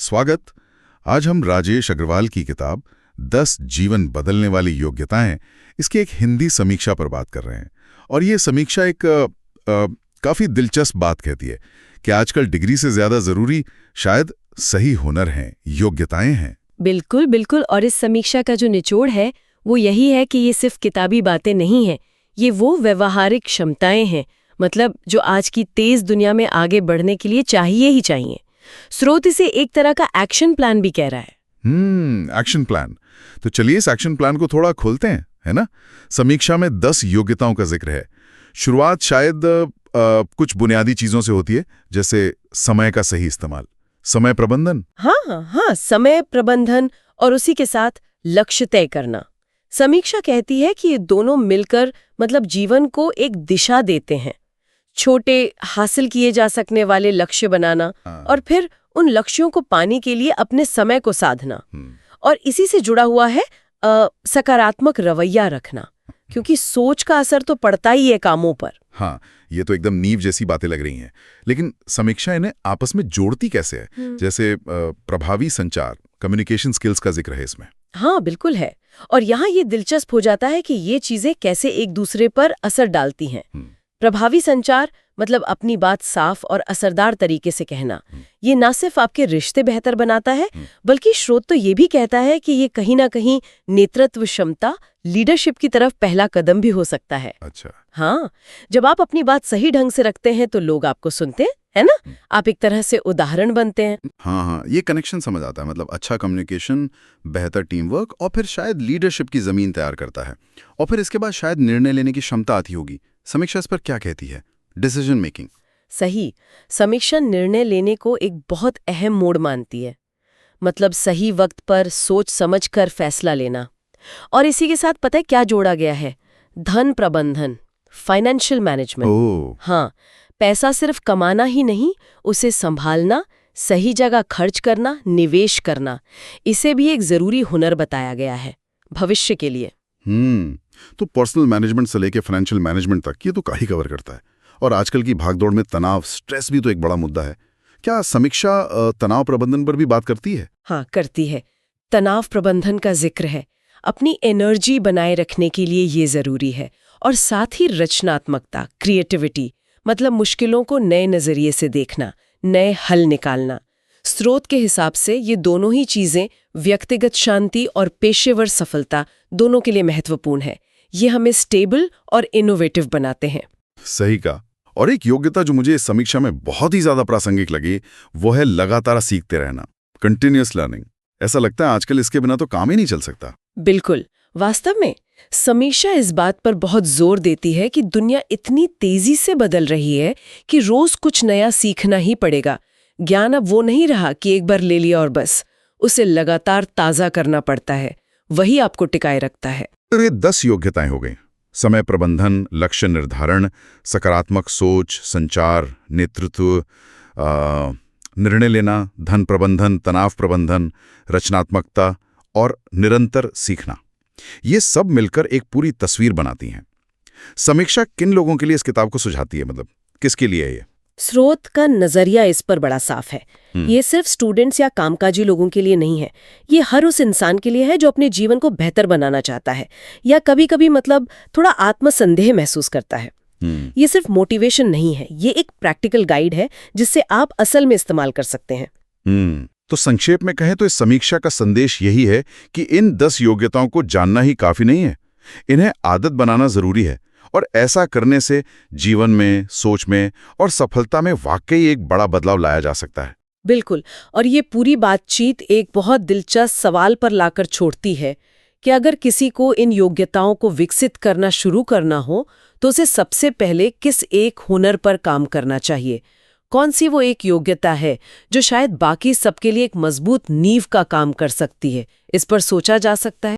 स्वागत। आज हम राजेश अग्रवाल की किताब 10 जीवन बदलने वाली योग्यताएं इसकी एक हिंदी समीक्षा पर बात कर रहे हैं। और ये समीक्षा एक काफ़ी दिलचस्प बात कहती है कि आजकल डिग्री से ज़्यादा ज़रूरी शायद सही हुनर हैं, योग्यताएं हैं। बिल्कुल बिल्कुल। और इस समीक्षा का जो निचोड़ है वो यही है कि ये सिर्फ किताबी बातें नहीं हैं, ये वो व्यवहारिक क्षमताएं हैं, मतलब जो आज की तेज दुनिया में आगे बढ़ने के लिए चाहिए ही चाहिए। स्रोत इसे एक तरह का एक्शन प्लान भी कह रहा है। Action plan. तो चलिए इस एक्शन प्लान को थोड़ा खोलते हैं, है ना। समीक्षा में 10 योग्यताओं का जिक्र है। शुरुआत शायद कुछ बुनियादी चीजों से होती है, जैसे समय का सही इस्तेमाल, समय प्रबंधन। हाँ, समय प्रबंधन और उसी के साथ लक्ष्य तय करना। समीक्षा कहती है कि ये दोनों मिलकर मतलब जीवन को एक दिशा देते हैं। छोटे हासिल किए जा सकने वाले लक्ष्य बनाना और फिर उन लक्ष्यों को पाने के लिए अपने समय को साधना। और इसी से जुड़ा हुआ है सकारात्मक रवैया रखना, क्योंकि सोच का असर तो पड़ता ही है कामों पर। हाँ, ये तो एकदम नींव जैसी बातें लग रही हैं। लेकिन समीक्षा इन्हें आपस में जोड़ती कैसे है? जैसे प्रभावी संचार, कम्युनिकेशन स्किल्स का जिक्र है इसमें। हाँ बिल्कुल है। और यहाँ ये दिलचस्प हो जाता है कि ये चीजें कैसे एक दूसरे पर असर डालती हैं। प्रभावी संचार मतलब अपनी बात साफ और असरदार तरीके से कहना। ये ना सिर्फ आपके रिश्ते बेहतर बनाता है, बल्कि स्रोत तो ये भी कहता है कि ये कहीं ना कहीं नेतृत्व क्षमता, लीडरशिप की तरफ पहला कदम भी हो सकता है। अच्छा। हाँ, जब आप अपनी बात सही ढंग से रखते हैं तो लोग आपको सुनते हैं, है ना। आप एक तरह से उदाहरण बनते हैं। हाँ, ये कनेक्शन समझ आता है। मतलब अच्छा कम्युनिकेशन, बेहतर टीम वर्क और फिर शायद लीडरशिप की जमीन तैयार करता है। और फिर इसके बाद शायद निर्णय लेने की क्षमता आती होगी। समीक्षा इस पर क्या कहती है? Decision making. सही। समीक्षा निर्णय लेने को एक बहुत अहम मोड़ मानती है, मतलब सही वक्त पर सोच समझकर फैसला लेना। और इसी के साथ पता है क्या जोड़ा गया है? धन प्रबंधन, फाइनेंशियल मैनेजमेंट। हाँ, पैसा सिर्फ कमाना ही नहीं, उसे संभालना, सही जगह खर्च करना, निवेश करना, इसे भी एक जरूरी हुनर बताया गया है भविष्य के लिए। तो पर्सनल मैनेजमेंट से लेके फाइनेंशियल मैनेजमेंट तक ये तो काफी कवर करता है। और आजकल की भागदौड़ में तनाव, स्ट्रेस भी तो एक बड़ा मुद्दा है। क्या समीक्षा तनाव प्रबंधन पर भी बात करती है? हाँ, करती है। तनाव प्रबंधन का जिक्र है। अपनी एनर्जी बनाए रखने के लिए ये जरूरी है। और साथ ही रचनात्मकता, क्रिएटिविटी, मतलब मुश्किलों को नए नजरिए से देखना, नए हल निकालना। स्रोत के हिसाब से ये दोनों ही चीजें व्यक्तिगत शांति और पेशेवर सफलता दोनों के लिए महत्वपूर्ण है। ये हमें स्टेबल और इनोवेटिव बनाते हैं। सही कहा। और एक योग्यता जो मुझे इस समीक्षा में बहुत ही ज्यादा प्रासंगिक लगी, वो है लगातार सीखते रहना, कंटिन्यूअस लर्निंग। ऐसा लगता है आजकल इसके बिना तो काम ही नहीं चल सकता। बिल्कुल। वास्तव में समीक्षा इस बात पर बहुत जोर देती है कि दुनिया इतनी तेजी से बदल रही है कि रोज कुछ नया सीखना ही पड़ेगा। ज्ञान अब वो नहीं रहा कि एक बार ले लिया और बस, उसे लगातार ताज़ा करना पड़ता है। वही आपको टिकाए रखता है। तो ये 10 योग्यताएं हो गई। समय प्रबंधन, लक्ष्य निर्धारण, सकारात्मक सोच, संचार, नेतृत्व, निर्णय लेना, धन प्रबंधन, तनाव प्रबंधन, रचनात्मकता और निरंतर सीखना। ये सब मिलकर एक पूरी तस्वीर बनाती हैं। समीक्षा किन लोगों के लिए इस किताब को सुझाती है? मतलब किसके लिए है ये? स्रोत का नजरिया इस पर बड़ा साफ है। ये सिर्फ स्टूडेंट्स या कामकाजी लोगों के लिए नहीं है। ये हर उस इंसान के लिए है जो अपने जीवन को बेहतर बनाना चाहता है या कभी-कभी मतलब थोड़ा आत्मसंदेह महसूस करता है। ये सिर्फ मोटिवेशन नहीं है, ये एक प्रैक्टिकल गाइड है जिससे आप असल में इस्तेमाल कर सकते हैं। तो संक्षेप में कहें तो इस समीक्षा का संदेश यही है कि इन 10 योग्यताओं को जानना ही काफी नहीं है, इन्हें आदत बनाना जरूरी है। और ऐसा करने से जीवन में, सोच में और सफलता में वाकई एक बड़ा बदलाव लाया जा सकता है। बिल्कुल। और ये पूरी बातचीत एक बहुत दिलचस्प सवाल पर लाकर छोड़ती है कि अगर किसी को इन योग्यताओं को विकसित करना शुरू करना हो तो उसे सबसे पहले किस एक हुनर पर काम करना चाहिए? कौन सी वो एक योग्यता है जो शायद बाकी सबके लिए एक मजबूत नींव का काम कर सकती है? इस पर सोचा जा सकता है।